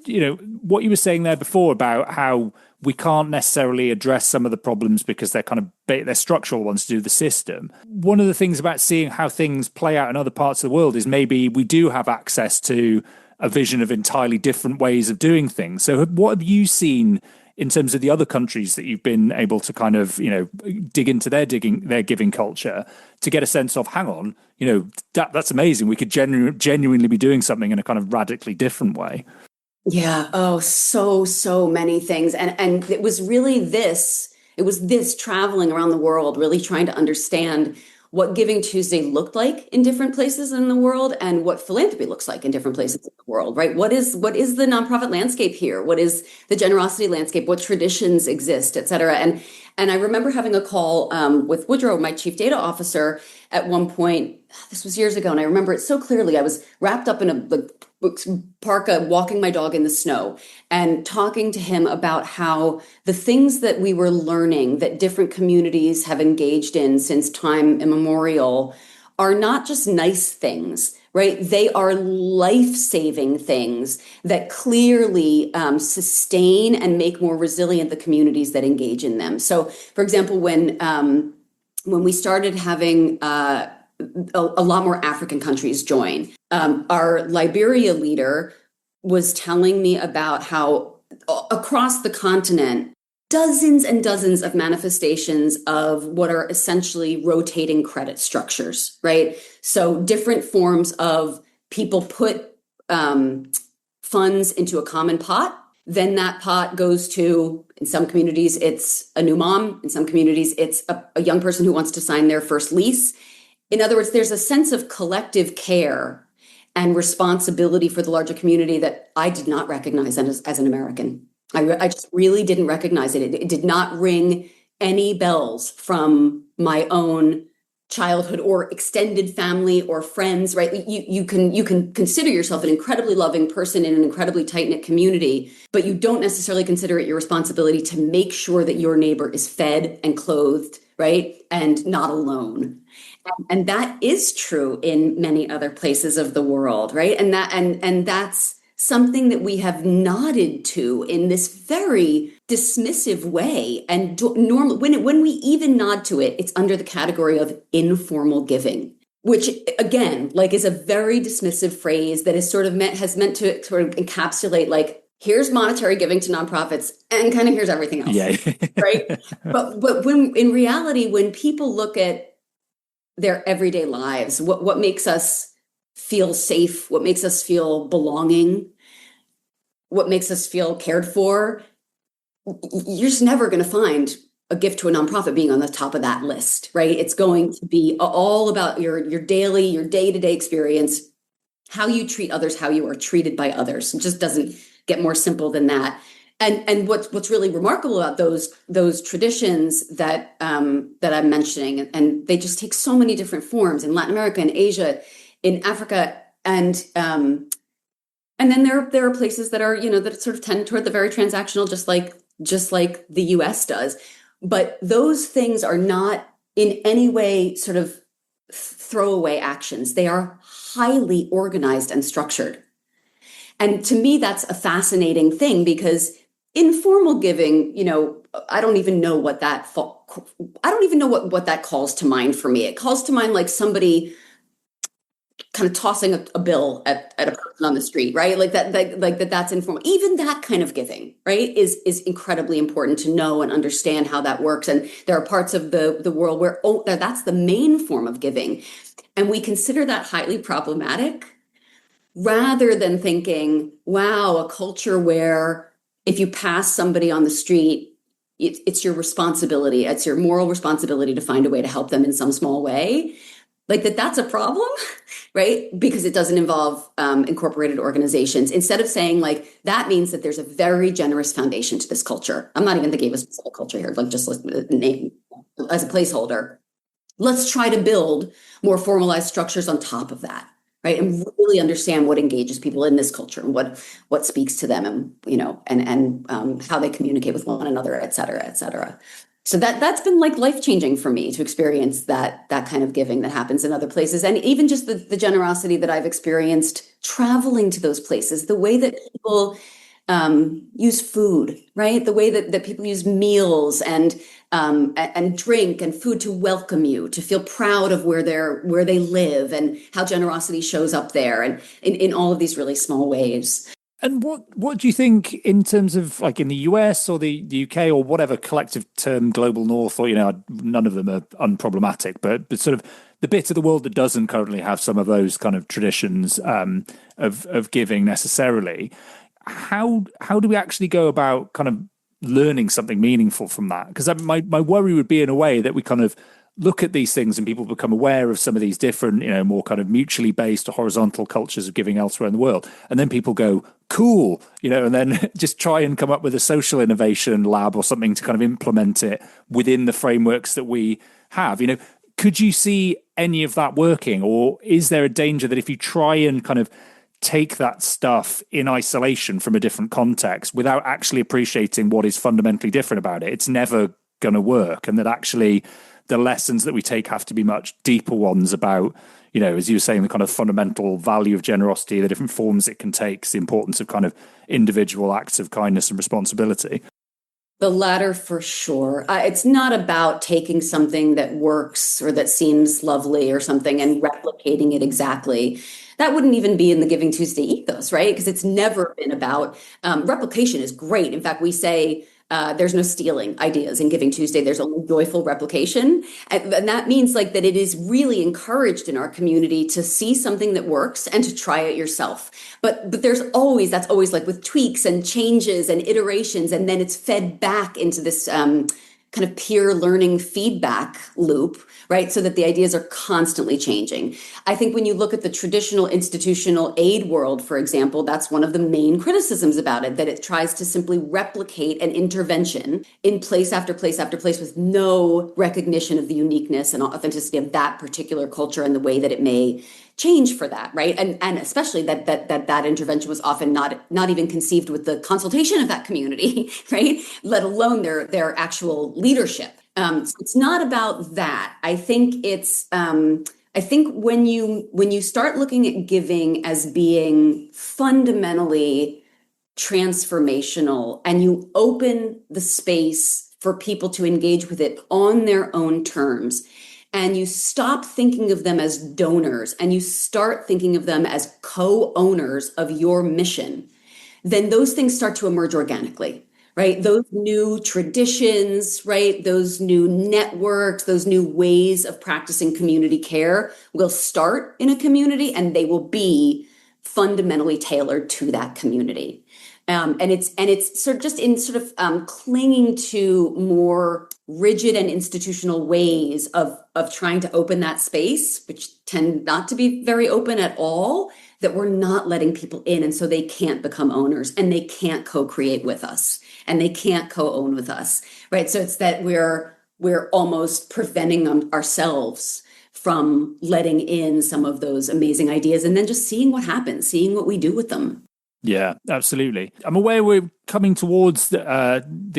what you were saying there before about how we can't necessarily address some of the problems because they're structural ones to do with the system. One of the things about seeing how things play out in other parts of the world is maybe we do have access to a vision of entirely different ways of doing things. So what have you seen in terms of the other countries that you've been able to kind of, dig into their giving culture to get a sense of, hang on, that's amazing. We could genuinely be doing something in a kind of radically different way. Yeah. Oh, so many things. And it was really this traveling around the world, really trying to understand what GivingTuesday looked like in different places in the world and what philanthropy looks like in different places in the world, right? What is the nonprofit landscape here? What is the generosity landscape? What traditions exist, et cetera? And I remember having a call with Woodrow, my chief data officer, at one point. This was years ago, and I remember it so clearly. I was wrapped up in a parka, walking my dog in the snow and talking to him about how the things that we were learning that different communities have engaged in since time immemorial are not just nice things, right? They are life-saving things that clearly sustain and make more resilient the communities that engage in them. So, for example, when we started having a lot more African countries join, our Liberia leader was telling me about how across the continent, dozens and dozens of manifestations of what are essentially rotating credit structures, right? So different forms of people put funds into a common pot then that pot goes to, in some communities, it's a new mom. In some communities, it's a young person who wants to sign their first lease. In other words, there's a sense of collective care and responsibility for the larger community that I did not recognize as an American. I just really didn't recognize it. It did not ring any bells from my own childhood or extended family or friends, right? You can consider yourself an incredibly loving person in an incredibly tight-knit community, but you don't necessarily consider it your responsibility to make sure that your neighbor is fed and clothed, right? And not alone. And that is true in many other places of the world, right? And that's something that we have nodded to in this very dismissive way. And normally, when we even nod to it, it's under the category of informal giving, which again, like, is a very dismissive phrase that is has meant to sort of encapsulate, like, here's monetary giving to nonprofits and kind of here's everything else, yeah. right? But when in reality, when people look at their everyday lives, what makes us feel safe, what makes us feel belonging, what makes us feel cared for, you're just never going to find a gift to a nonprofit being on the top of that list, right? It's going to be all about your day-to-day experience, how you treat others, how you are treated by others. It just doesn't get more simple than that. And what's really remarkable about those traditions that I'm mentioning, and they just take so many different forms in Latin America and Asia, in Africa, and then there are places that are, that sort of tend toward the very transactional, just like the US does. But those things are not in any way sort of throwaway actions. They are highly organized and structured. And to me, that's a fascinating thing, because informal giving, I don't even know what that calls to mind for me. It calls to mind like somebody kind of tossing a bill at a person on the street, right? Like that's informal. Even that kind of giving, right, is incredibly important to know and understand how that works. And there are parts of the world where that's the main form of giving. And we consider that highly problematic, rather than thinking, wow, a culture where if you pass somebody on the street, it's your responsibility, it's your moral responsibility to find a way to help them in some small way. Like that's a problem, right? Because it doesn't involve incorporated organizations. Instead of saying like, that means that there's a very generous foundation to this culture. I'm not even thinking of a specific culture here, like just the name as a placeholder. Let's try to build more formalized structures on top of that, right? And really understand what engages people in this culture and what speaks to them, and how they communicate with one another, et cetera, et cetera. So that's been like life-changing for me to experience that kind of giving that happens in other places. And even just the generosity that I've experienced traveling to those places, the way that people use food, right? The way that people use meals and drink and food to welcome you, to feel proud of where they live, and how generosity shows up there, and in all of these really small ways. And what do you think in terms of like in the US or the UK or whatever collective term, global north, or, none of them are unproblematic, but sort of the bit of the world that doesn't currently have some of those kind of traditions of giving necessarily, how do we actually go about kind of learning something meaningful from that? Because my worry would be, in a way, that we kind of look at these things and people become aware of some of these different, more kind of mutually based or horizontal cultures of giving elsewhere in the world. And then people go, cool, and then just try and come up with a social innovation lab or something to kind of implement it within the frameworks that we have. Could you see any of that working? Or is there a danger that if you try and kind of take that stuff in isolation from a different context without actually appreciating what is fundamentally different about it, it's never going to work? And that actually the lessons that we take have to be much deeper ones about, as you were saying, the kind of fundamental value of generosity, the different forms it can take, the importance of kind of individual acts of kindness and responsibility. The latter, for sure. It's not about taking something that works or that seems lovely or something and replicating it exactly. That wouldn't even be in the Giving Tuesday ethos, right? Because it's never been about replication is great. In fact, we say There's no stealing ideas in Giving Tuesday. There's only joyful replication. And that means like that it is really encouraged in our community to see something that works and to try it yourself. But that's always like with tweaks and changes and iterations. And then it's fed back into this kind of peer learning feedback loop, right? So that the ideas are constantly changing. I think when you look at the traditional institutional aid world, for example, that's one of the main criticisms about it, that it tries to simply replicate an intervention in place after place after place with no recognition of the uniqueness and authenticity of that particular culture and the way that it may change for that, right? And especially that intervention was often not even conceived with the consultation of that community, right? Let alone their actual leadership. So it's not about that. I think it's I think when you start looking at giving as being fundamentally transformational and you open the space for people to engage with it on their own terms, and you stop thinking of them as donors and you start thinking of them as co-owners of your mission, then those things start to emerge organically, right? Those new traditions, right? Those new networks, those new ways of practicing community care will start in a community and they will be fundamentally tailored to that community. And it's sort of just in sort of clinging to more rigid and institutional ways of trying to open that space, which tend not to be very open at all, that we're not letting people in. And so they can't become owners and they can't co-create with us and they can't co-own with us, right? So it's that we're almost preventing ourselves from letting in some of those amazing ideas and then just seeing what happens, seeing what we do with them. Yeah, absolutely. I'm aware we're coming towards the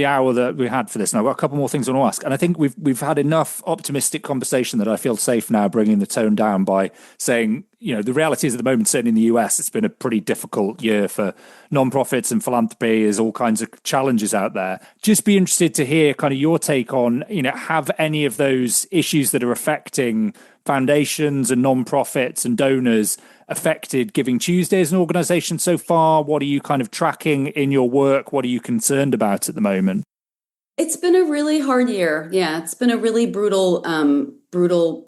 hour that we had for this, and I've got a couple more things I want to ask. And I think we've had enough optimistic conversation that I feel safe now bringing the tone down by saying, you know, the reality is at the moment, certainly in the US, it's been a pretty difficult year for nonprofits and philanthropy. There's all kinds of challenges out there. Just be interested to hear kind of your take on, you know, have any of those issues that are affecting foundations and nonprofits and donors affected Giving Tuesday as an organization so far? What are you kind of tracking in your work? What are you concerned about at the moment? It's been a really hard year. Yeah, it's been a really brutal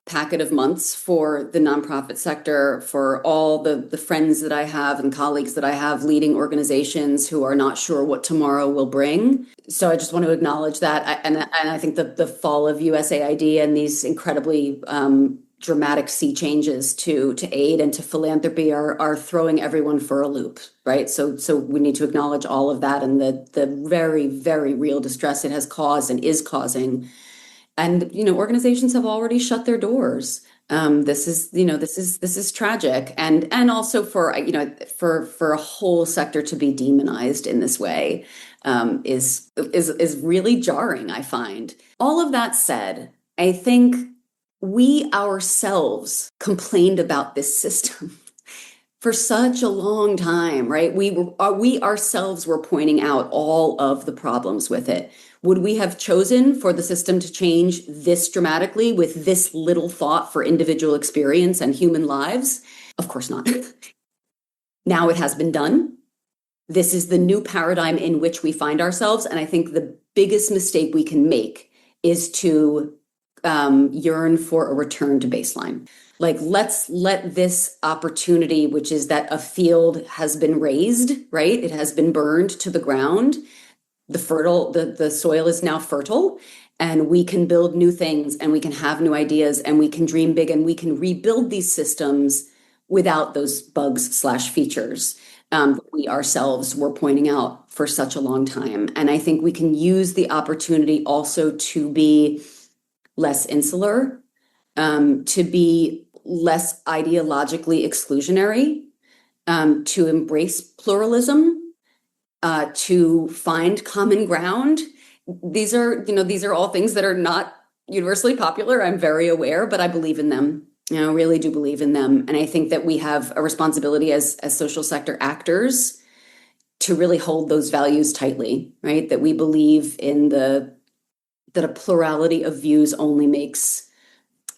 packet of months for the nonprofit sector, for all the friends that I have and colleagues that I have leading organizations who are not sure what tomorrow will bring. So I just want to acknowledge that. And I think the fall of USAID and these incredibly dramatic sea changes to aid and to philanthropy are throwing everyone for a loop, right? So we need to acknowledge all of that and the very, very real distress it has caused and is causing. And, you know, organizations have already shut their doors. This is tragic. And also for a whole sector to be demonized in this way is really jarring, I find. All of that said, I think we ourselves complained about this system for such a long time, right? We ourselves were pointing out all of the problems with it. Would we have chosen for the system to change this dramatically with this little thought for individual experience and human lives? Of course not. Now it has been done. This is the new paradigm in which we find ourselves. And I think the biggest mistake we can make is to yearn for a return to baseline. Like, let's let this opportunity, which is that a field has been raised, right? It has been burned to the ground. The soil is now fertile, and we can build new things and we can have new ideas and we can dream big and we can rebuild these systems without those bugs/features that we ourselves were pointing out for such a long time. And I think we can use the opportunity also to be less insular, to be less ideologically exclusionary, to embrace pluralism, to find common ground. These are all things that are not universally popular. I'm very aware, but I believe in them. I really do believe in them. And I think that we have a responsibility as social sector actors to really hold those values tightly, right? That we believe in that a plurality of views only makes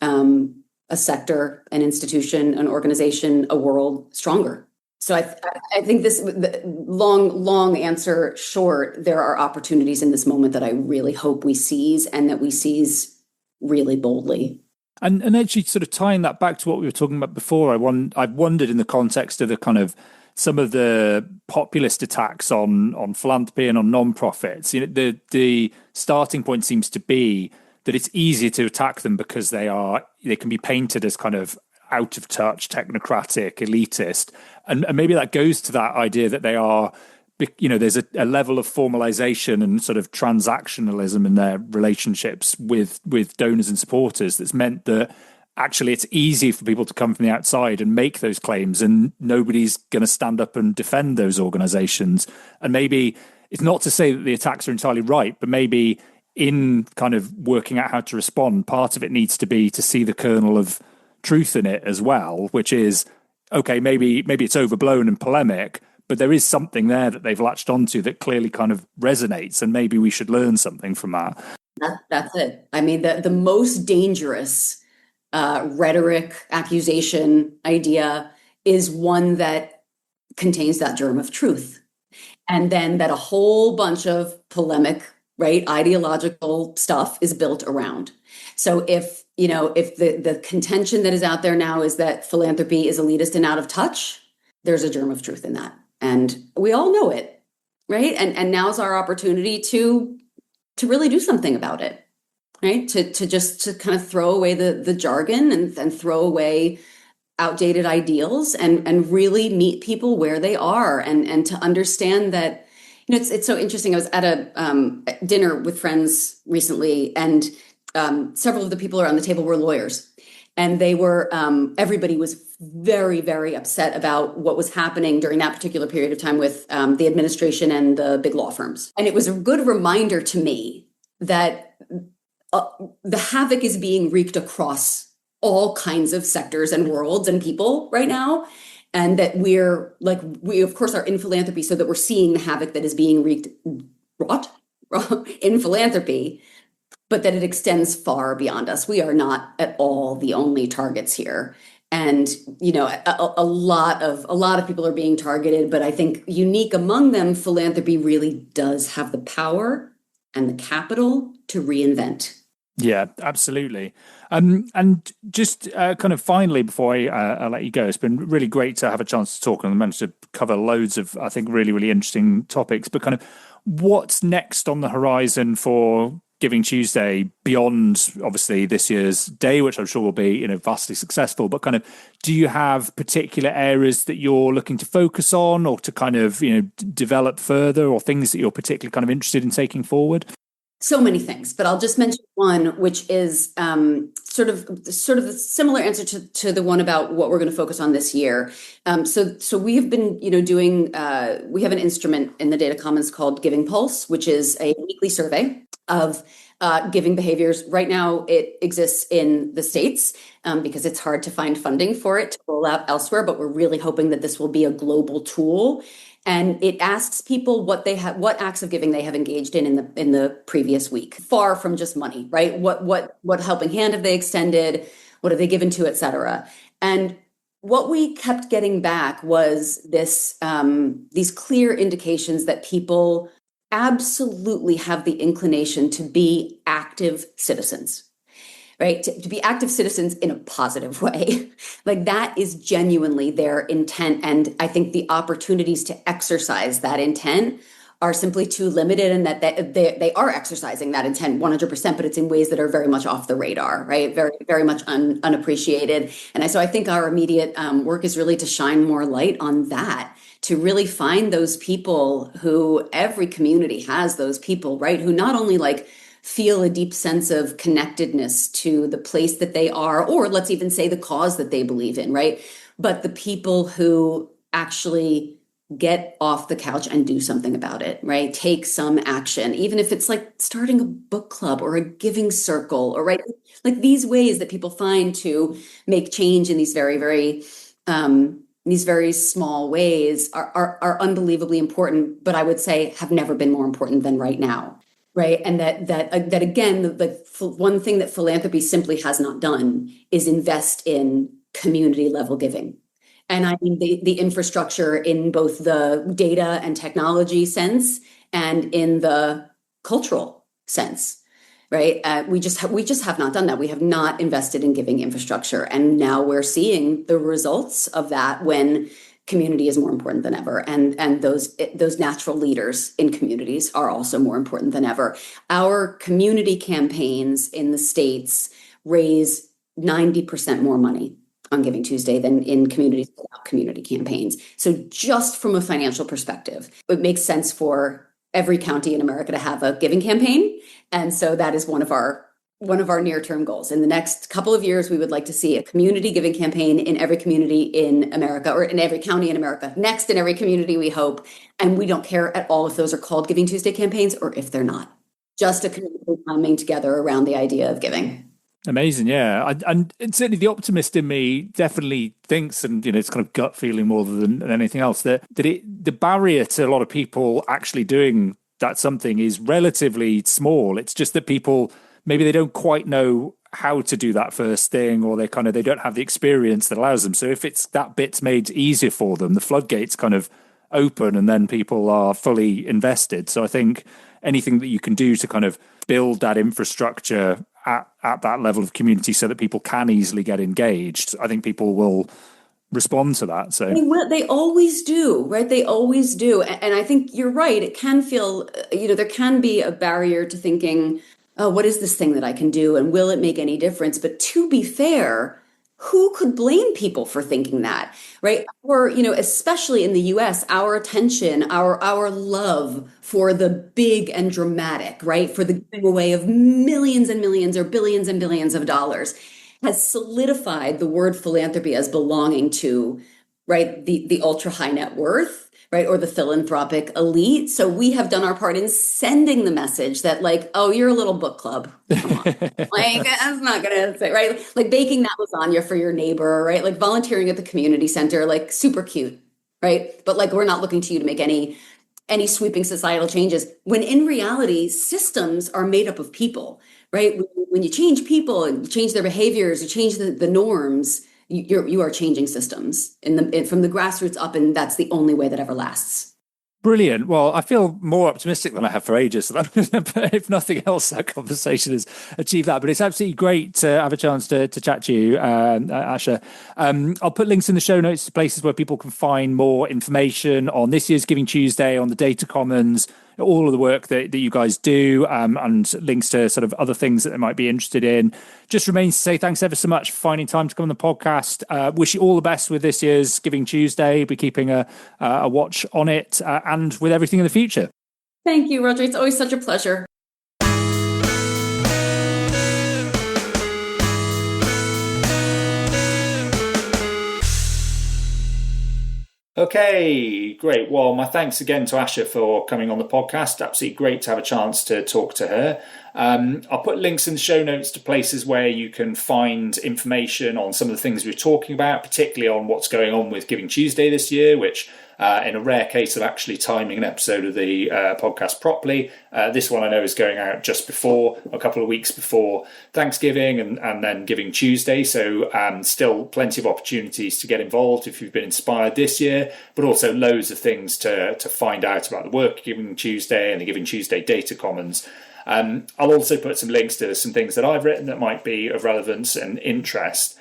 a sector, an institution, an organization, a world stronger. So I think this long answer short, there are opportunities in this moment that I really hope we seize, and that we seize really boldly. And actually sort of tying that back to what we were talking about before, I've wondered in the context of the kind of some of the populist attacks on philanthropy and on non-profits, the starting point seems to be that it's easier to attack them because they can be painted as kind of out of touch, technocratic, elitist. And maybe that goes to that idea that they are, there's a level of formalization and sort of transactionalism in their relationships with donors and supporters that's meant that actually it's easy for people to come from the outside and make those claims, and nobody's going to stand up and defend those organizations. And maybe it's not to say that the attacks are entirely right, but maybe in kind of working out how to respond, part of it needs to be to see the kernel of truth in it as well, which is, okay, maybe it's overblown and polemic, but there is something there that they've latched onto that clearly kind of resonates, and maybe we should learn something from that. That's it. I mean, the most dangerous rhetoric, accusation, idea is one that contains that germ of truth, and then that a whole bunch of polemic, right, ideological stuff is built around. So if the contention that is out there now is that philanthropy is elitist and out of touch, there's a germ of truth in that. And we all know it, right? And now's our opportunity to really do something about it, right? To kind of throw away the jargon and throw away outdated ideals and really meet people where they are, and to understand that, it's so interesting. I was at a dinner with friends recently, and several of the people around the table were lawyers, and they were, everybody was very, very upset about what was happening during that particular period of time with the administration and the big law firms. And it was a good reminder to me that the havoc is being wreaked across all kinds of sectors and worlds and people right now. And that we of course are in philanthropy, so that we're seeing the havoc that is being wrought in philanthropy, but that it extends far beyond us. We are not at all the only targets here. And, a lot of people are being targeted, but I think unique among them, philanthropy really does have the power and the capital to reinvent. Yeah, absolutely. And just kind of finally, before I let you go, it's been really great to have a chance to talk, and I managed to cover loads of, I think, really, really interesting topics. But kind of what's next on the horizon for Giving Tuesday beyond, obviously, this year's day, which I'm sure will be, vastly successful. But kind of, do you have particular areas that you're looking to focus on, or to kind of, develop further, or things that you're particularly kind of interested in taking forward? So many things, but I'll just mention one, which is sort of the similar answer to the one about what we're going to focus on this year. So we have been, doing. We have an instrument in the Data Commons called Giving Pulse, which is a weekly survey of giving behaviors. Right now, it exists in the States because it's hard to find funding for it to roll out elsewhere. But we're really hoping that this will be a global tool. And it asks people what acts of giving they have engaged in the previous week, far from just money, right? What helping hand have they extended? What have they given to, et cetera? And what we kept getting back was these clear indications that people absolutely have the inclination to be active citizens. Right? To be active citizens in a positive way. Like that is genuinely their intent. And I think the opportunities to exercise that intent are simply too limited, and that they are exercising that intent 100%, but it's in ways that are very much off the radar, right? Very, very much unappreciated. And so I think our immediate work is really to shine more light on that, to really find those people who, every community has those people, right? Who not only feel a deep sense of connectedness to the place that they are, or let's even say the cause that they believe in, right? But the people who actually get off the couch and do something about it, right? Take some action, even if it's starting a book club or a giving circle, or right, these ways that people find to make change in these very, very small ways are unbelievably important, but I would say have never been more important than right now. Right. And that again, the one thing that philanthropy simply has not done is invest in community level giving. And I mean the infrastructure in both the data and technology sense and in the cultural sense, right? We just have not done that. We have not invested in giving infrastructure. And now we're seeing the results of that when community is more important than ever. And those natural leaders in communities are also more important than ever. Our community campaigns in the States raise 90% more money on Giving Tuesday than in communities without community campaigns. So just from a financial perspective, it makes sense for every county in America to have a giving campaign. And so that is one of our near-term goals. In the next couple of years, we would like to see a community giving campaign in every community in America, or in every county in America. Next, in every community, we hope. And we don't care at all if those are called Giving Tuesday campaigns or if they're not. Just a community coming together around the idea of giving. Amazing, yeah. And certainly the optimist in me definitely thinks, and it's kind of gut feeling more than anything else, that the barrier to a lot of people actually doing that something is relatively small. It's just that people, maybe they don't quite know how to do that first thing, or they don't have the experience that allows them. So if it's that bit's made easier for them, the floodgates kind of open, and then people are fully invested. So I think anything that you can do to kind of build that infrastructure at that level of community so that people can easily get engaged, I think people will respond to that. So they always do, right? They always do. And I think you're right. It can feel, there can be a barrier to thinking, oh, what is this thing that I can do? And will it make any difference? But to be fair, who could blame people for thinking that, right? Or, especially in the US, our attention, our love for the big and dramatic, right? For the giving away of millions and millions or billions and billions of dollars has solidified the word philanthropy as belonging to, right, the ultra high net worth, right, or the philanthropic elite. So we have done our part in sending the message that, like, oh, you're a little book club. Come on. Like, that's not gonna say, right? Like baking that lasagna for your neighbor, right? Like volunteering at the community center, like super cute, right? But like, we're not looking to you to make any sweeping societal changes, when in reality, systems are made up of people, right? When you change people and you change their behaviors, you change the norms, you are changing systems from the grassroots up, and that's the only way that ever lasts. Brilliant. Well, I feel more optimistic than I have for ages. So if nothing else, that conversation has achieved that. But it's absolutely great to have a chance to chat to you, Asha. I'll put links in the show notes to places where people can find more information on this year's Giving Tuesday, on the Data Commons, all of the work that you guys do, and links to sort of other things that they might be interested in. Just remains to say thanks ever so much for finding time to come on the podcast. Wish you all the best with this year's Giving Tuesday. Be keeping a watch on it, and with everything in the future. Thank you, Roger. It's always such a pleasure. Okay, great. Well, my thanks again to Asha for coming on the podcast. Absolutely great to have a chance to talk to her. I'll put links in the show notes to places where you can find information on some of the things we're talking about, particularly on what's going on with Giving Tuesday this year, which in a rare case of actually timing an episode of the podcast properly, this one I know is going out just before, a couple of weeks before Thanksgiving and then Giving Tuesday. So still plenty of opportunities to get involved if you've been inspired this year, but also loads of things to find out about the work of Giving Tuesday and the Giving Tuesday Data Commons. I'll also put some links to some things that I've written that might be of relevance and interest.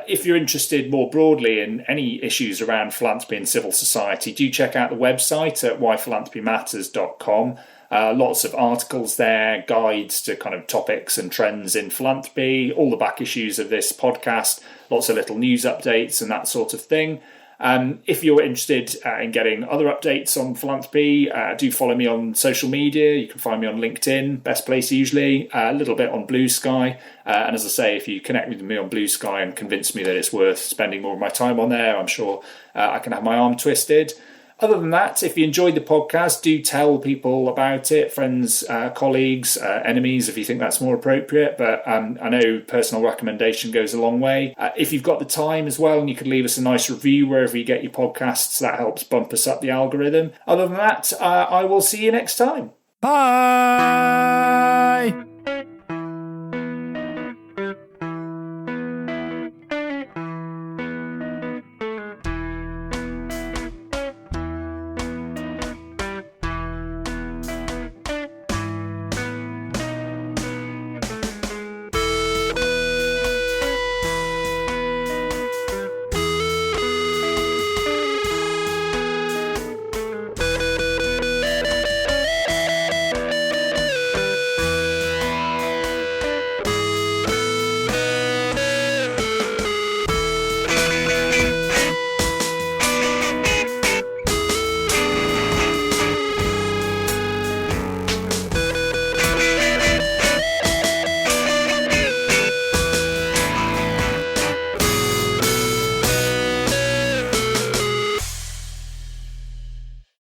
If you're interested more broadly in any issues around philanthropy and civil society, do check out the website at whyphilanthropymatters.com. Lots of articles there, guides to kind of topics and trends in philanthropy, all the back issues of this podcast, lots of little news updates and that sort of thing. If you're interested in getting other updates on philanthropy, do follow me on social media. You can find me on LinkedIn, best place usually, a little bit on Blue Sky. And as I say, if you connect with me on Blue Sky and convince me that it's worth spending more of my time on there, I'm sure I can have my arm twisted. Other than that, if you enjoyed the podcast, do tell people about it, friends, colleagues, enemies, if you think that's more appropriate. But I know personal recommendation goes a long way. If you've got the time as well, and you could leave us a nice review wherever you get your podcasts, that helps bump us up the algorithm. Other than that, I will see you next time. Bye!